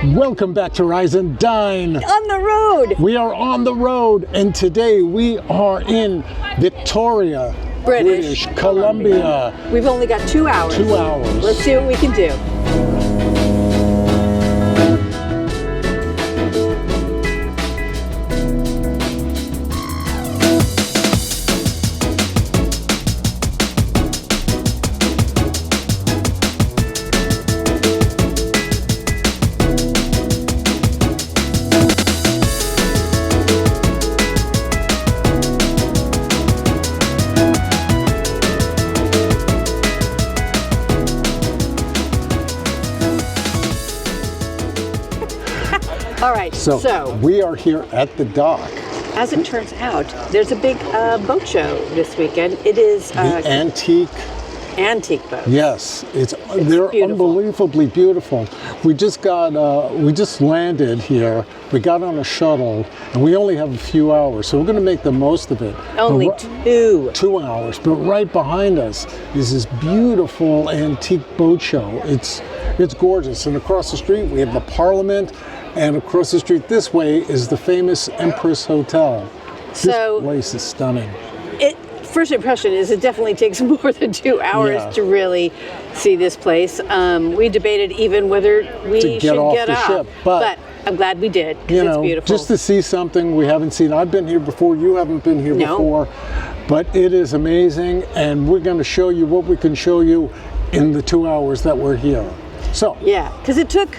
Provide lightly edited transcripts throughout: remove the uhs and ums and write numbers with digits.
Welcome back to Rise and Dine. On the road. We are on the road, and today we are in Victoria, British Columbia. We've only got 2 hours. 2 hours. Let's see what we can do. All right, so we are here at the dock. As it turns out, there's a big boat show this weekend. It is The antique boat. Yes, they're beautiful. Unbelievably beautiful. We just landed here. We got on a shuttle, and we only have a few hours, so we're going to make the most of it. Only two. 2 hours, but right behind us is this beautiful antique boat show. It's gorgeous, and across the street we have the Parliament, and across the street this way is the famous Empress Hotel. This place is stunning. First impression is it definitely takes more than 2 hours to really see this place. We debated even whether we should get off the ship, but I'm glad we did, because it's beautiful. Just to see something we haven't seen. I've been here before, you haven't been here before, but it is amazing, and we're going to show you what we can show you in the 2 hours that we're here. So yeah, because it took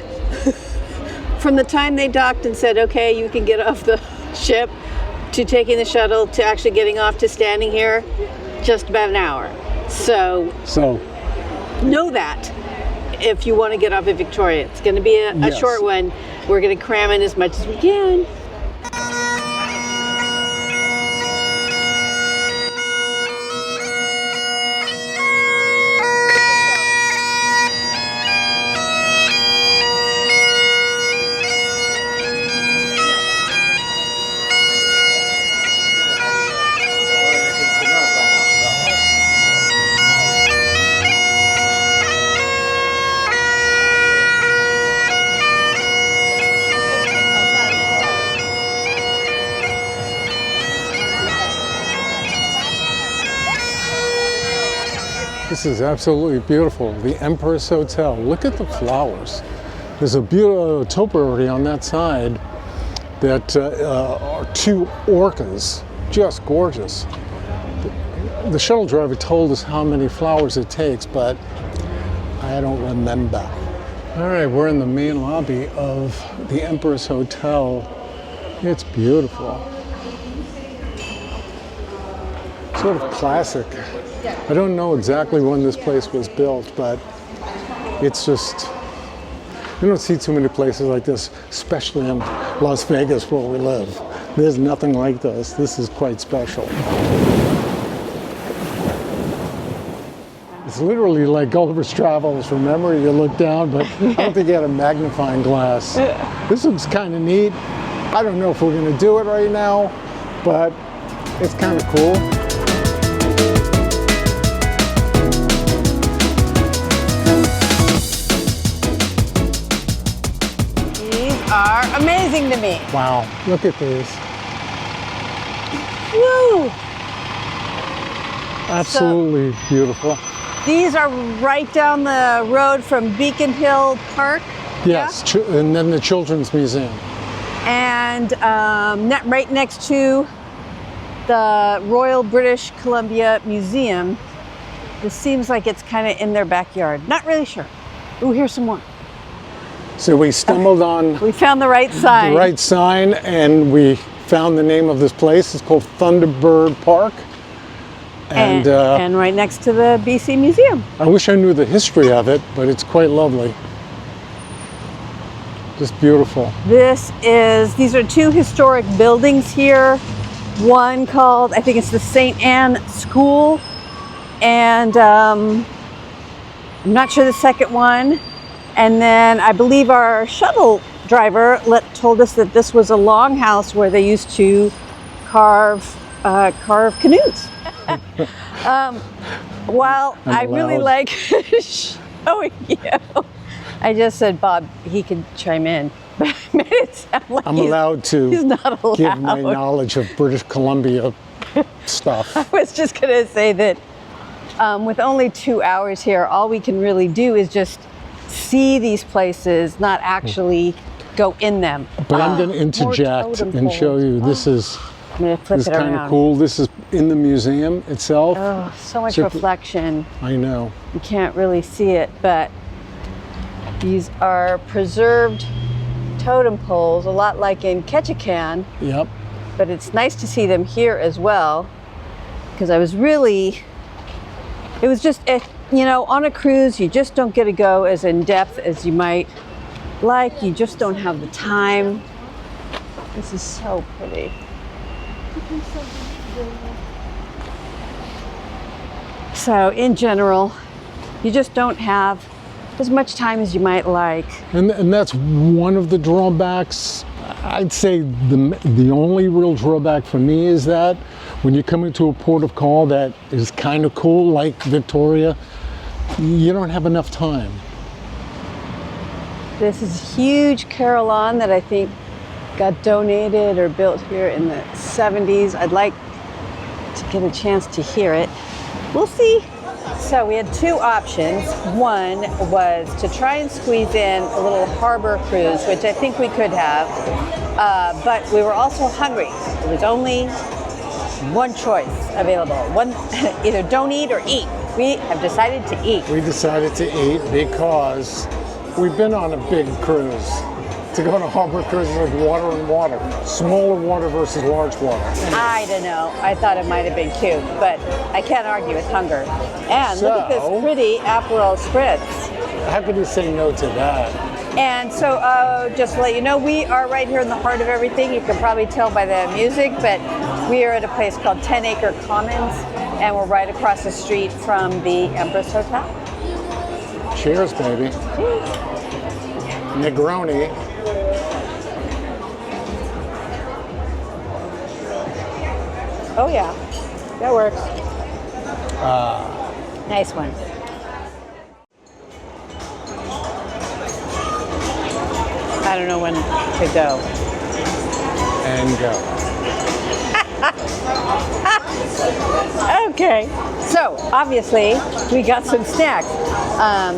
from the time they docked and said, okay, you can get off the ship, to taking the shuttle, to actually getting off, to standing here, just about an hour. So know that if you want to get off at Victoria. It's going to be a short one. We're going to cram in as much as we can. this is absolutely beautiful. The Empress Hotel. Look at the flowers. There's a beautiful topiary on that side that are two orcas. Just gorgeous. The shuttle driver told us how many flowers it takes, but I don't remember. All right, we're in the main lobby of the Empress Hotel. It's beautiful. Sort of classic. I don't know exactly when this place was built, but it's just, you don't see too many places like this, especially in Las Vegas where we live. There's nothing like this. This is quite special. It's literally like Gulliver's Travels. Remember, you look down, but I don't think you had a magnifying glass. This looks kind of neat. I don't know if we're going to do it right now, but it's kind of cool. Are amazing to me. Wow, look at these. Woo! Absolutely beautiful. These are right down the road from Beacon Hill Park. Yes, yeah? And then the Children's Museum. And right next to the Royal British Columbia Museum. This seems like it's kind of in their backyard. Not really sure. Ooh, here's some more. So we stumbled on... We found the right sign. The right sign, and we found the name of this place. It's called Thunderbird Park. And right next to the BC Museum. I wish I knew the history of it, but it's quite lovely. Just beautiful. These are two historic buildings here. One called, I think it's the St. Anne School. And I'm not sure the second one. And then I believe our shuttle driver told us that this was a longhouse where they used to carve canoes. While I really like showing you I just said Bob, he could chime in, but I made it sound like I'm he's allowed to he's not allowed. give my knowledge of British Columbia stuff. I was just going to say that with only 2 hours here, all we can really do is just see these places, not actually go in them. But I'm going to interject and show you this is I'm going to flip it kind of around. cool. This is in the museum itself. Oh, so much So- reflection. I know. You can't really see it, but these are preserved totem poles, a lot like in Ketchikan, Yep. but it's nice to see them here as well, because I was really, it was just, you know, on a cruise, you just don't get to go as in depth as you might like. You just don't have the time. This is so pretty. So in general, you just don't have as much time as you might like. And that's one of the drawbacks. I'd say the only real drawback for me is that when you come into a port of call that is kind of cool, like Victoria, you don't have enough time. This is a huge carillon that I think got donated or built here in the 70s. I'd like to get a chance to hear it. We'll see. So we had two options. One was to try and squeeze in a little harbor cruise, which I think we could have, but we were also hungry. There was only one choice available. One, either don't eat or eat. We have decided to eat. We decided to eat because we've been on a big cruise. To go on a harbor cruise with water and water. Smaller water versus large water. I don't know. I thought it might have been cute, but I can't argue with hunger. And look at this pretty Aperol spritz. How could you say no to that? And so just to let you know, we are right here in the heart of everything. You can probably tell by the music, but we are at a place called 10 Acre Commons, and we're right across the street from the Empress Hotel. Cheers, baby. Cheers. Negroni. Oh yeah, that works. Nice one. I don't know when to go. And go. Okay, so obviously we got some snacks.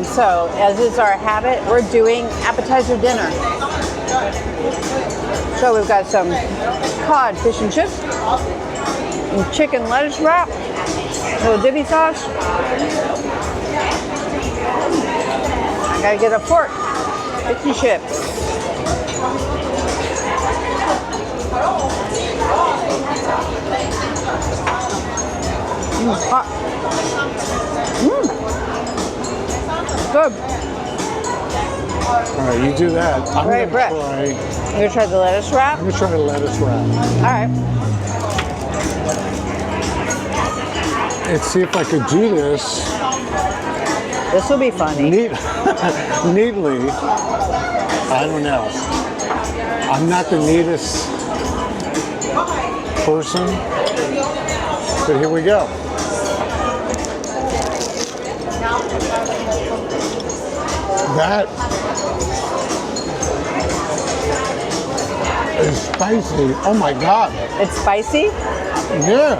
So as is our habit, we're doing appetizer dinner. So we've got some cod fish and chips, and chicken lettuce wrap, little dippy sauce. I gotta get a fork, fish and chips. Hot. Good. All right, you do that. I'm Right, Brett. gonna You gonna try the lettuce wrap? I'm gonna try the lettuce wrap. All right. Let's see if I could do this This will be funny. neatly. I don't know. I'm not the neatest person, but here we go. That is spicy. Oh my God. It's spicy? Yeah.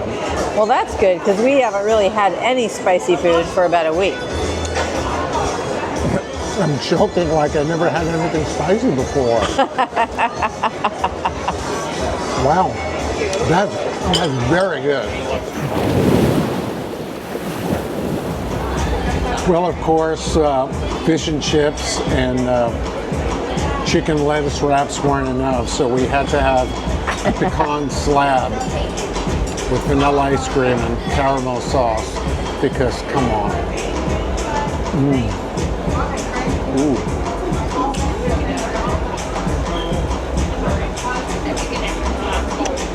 Well, that's good because we haven't really had any spicy food for about a week. I'm joking like I never had anything spicy before. Wow. That's very good. Well, of course, fish and chips and chicken lettuce wraps weren't enough, so we had to have a pecan slab with vanilla ice cream and caramel sauce, because come on. Ooh.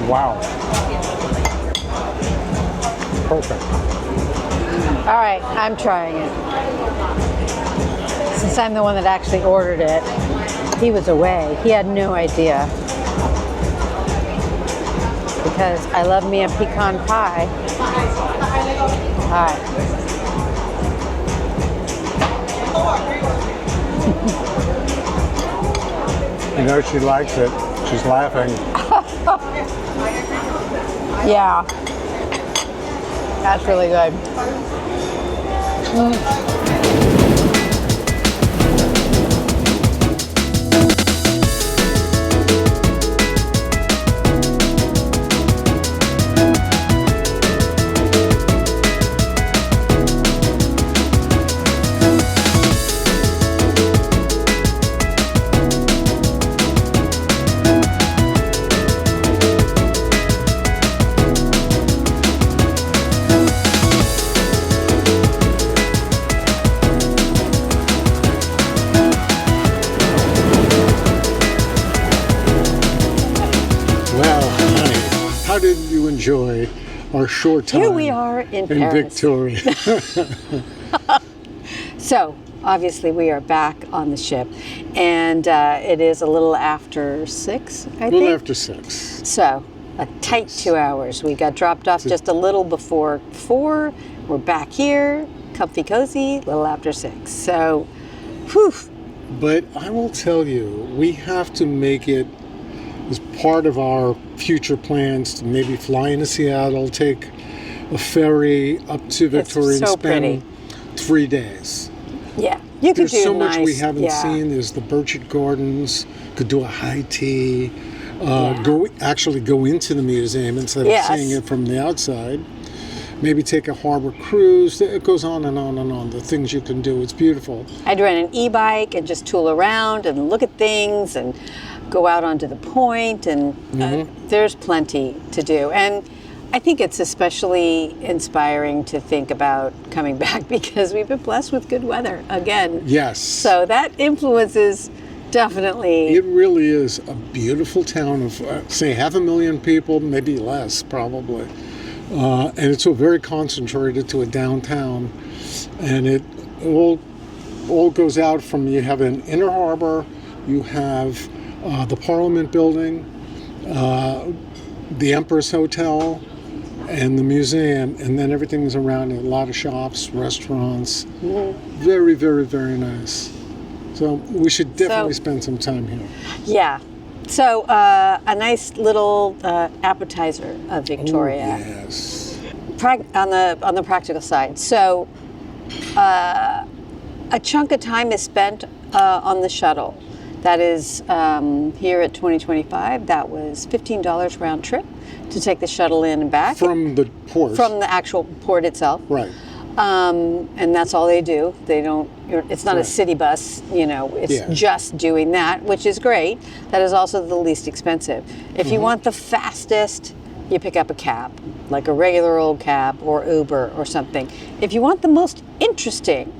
Wow. Perfect. All right, I'm trying it. Since I'm the one that actually ordered it, he was away. He had no idea. Because I love me a pecan pie. All right. You know she likes it. She's laughing. Yeah. That's really good. How did you enjoy our short time Here we are in Paris. Victoria? So, obviously, we are back on the ship, and it is a little after 6, I think. A little after 6. So, a tight 2 hours. We got dropped off just a little before 4. We're back here, comfy cozy, a little after 6. So, whew. But I will tell you, we have to make it as part of our future plans to maybe fly into Seattle, take a ferry up to Victoria and spend 3 days. Yeah, you could There's do so much we nice, haven't seen. There's the Birchett Gardens. Could do a high tea. Go into the museum instead of seeing it from the outside. Maybe take a harbor cruise. It goes on and on and on. The things you can do. It's beautiful. I'd rent an e-bike and just tool around and look at things and go out onto the point, and there's plenty to do. And I think it's especially inspiring to think about coming back because we've been blessed with good weather again. Yes. So that influences definitely. It really is a beautiful town of, say, 500,000 people, maybe less, probably. And it's so very concentrated to a downtown. And it all goes out from, you have an inner harbor, you have the Parliament Building, the Empress Hotel, and the museum, and then everything's around it. A lot of shops, restaurants. Very, very, very nice. So we should definitely spend some time here. Yeah. So a nice little appetizer of Victoria. Oh, yes. On the practical side. So a chunk of time is spent on the shuttle. That is here at 2025. That was $15 round trip to take the shuttle in and back. From the port. From the actual port itself. Right. And that's all they do. They don't. It's not a city bus. It's just doing that, which is great. That is also the least expensive. If you want the fastest, you pick up a cab, like a regular old cab or Uber or something. If you want the most interesting,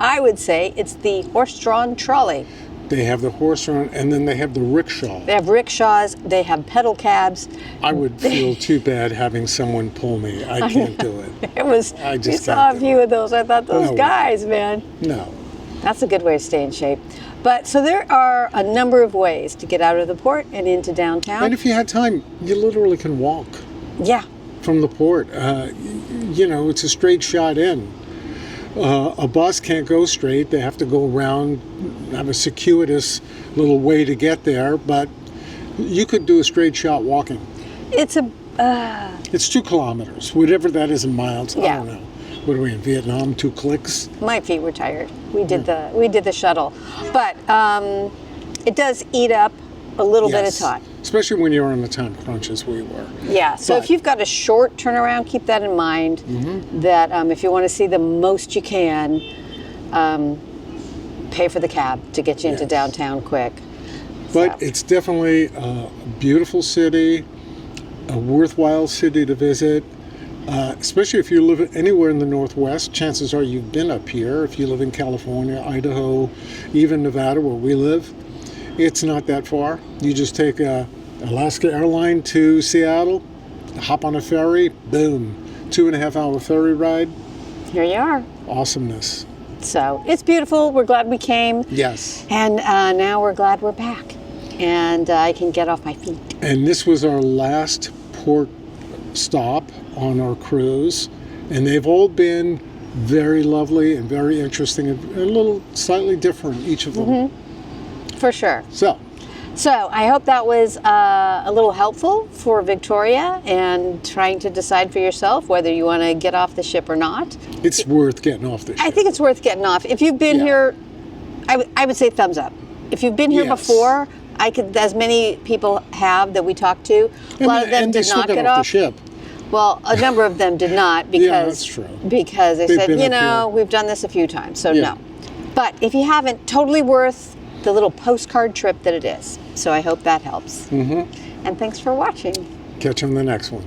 I would say it's the horse-drawn trolley. They have the horse-drawn, and then they have the rickshaw. They have rickshaws. They have pedal cabs. I would feel too bad having someone pull me. I can't do it. I just saw a few of those. I thought, those guys, man. No. That's a good way to stay in shape. But so there are a number of ways to get out of the port and into downtown. And if you had time, you literally can walk. Yeah. From the port. It's a straight shot in. A bus can't go straight. They have to go around, have a circuitous little way to get there, but you could do a straight shot walking. It's 2 kilometers, whatever that is in miles. Yeah. I don't know. What are we in Vietnam? 2 clicks? My feet were tired. We did the shuttle, but it does eat up a little bit of time. Especially when you're on the time crunch as we were. Yeah, so if you've got a short turnaround, keep that in mind, that if you want to see the most you can, pay for the cab to get you into downtown quick. But it's definitely a beautiful city, a worthwhile city to visit, especially if you live anywhere in the Northwest. Chances are you've been up here. If you live in California, Idaho, even Nevada where we live, it's not that far. You just take a Alaska airline to Seattle, hop on a ferry, boom, 2.5 hour ferry ride. Here you are. Awesomeness. So it's beautiful. We're glad we came. Yes. And now we're glad we're back. And I can get off my feet. And this was our last port stop on our cruise. And they've all been very lovely and very interesting and a little slightly different, each of them. For sure. So, So I hope that was a little helpful for Victoria and trying to decide for yourself whether you want to get off the ship or not. It's worth getting off the ship. I think it's worth getting off. If you've been here, I would say thumbs up. If you've been here before, as many people have that we talked to, a lot of them did not get off the ship. Well, a number of them did not because that's true. Because they said, we've done this a few times, so no. But if you haven't, totally worth the little postcard trip that it is. So I hope that helps. And thanks for watching. Catch you on the next one.